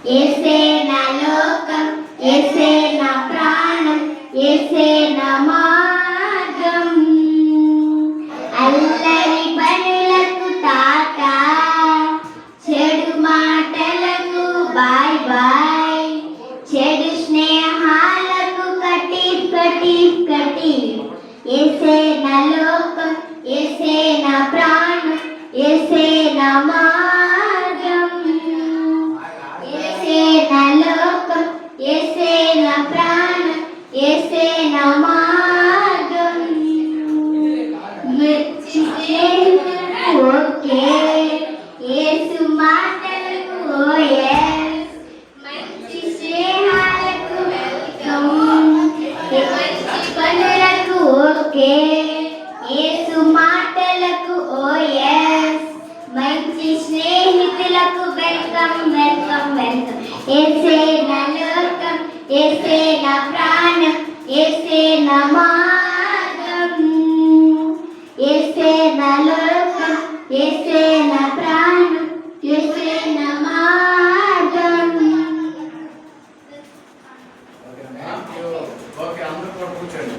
యేసే నా లోకం, యేసే నా ప్రాణం, యేసే నా మార్గం. అల్లరి పనులకు టాటా, చెడు మాటలకు బాయ్ బాయ్, చెడు స్నేహాలకు కటీఫ్ కటీఫ్ కటీఫ్. యేసే నా లోకం, యేసే నా ప్రాణం, యేసే నా మార్గం. యేసే నా లోకం, యేసే నా ప్రాణం, యేసే నా మార్గం. ఓకే యేసు మాటలకు ఓ yes, మంచి స్నేహాలకు వెల్కమ్, మంచి పనులకు ఓకే, యేసు మాటలకు ఓ yes, మంచి స్నేహితులకు వెల్కమ్ వెల్కమ్ వెల్కమ్. యేసే నా లోకం, యేసే నా ప్రాణం, యేసే నా మార్గం. యేసే నా లోకం, యేసే నా ప్రాణం, యేసే నా మార్గం. ఓకే అందరూ కూర్చోండి.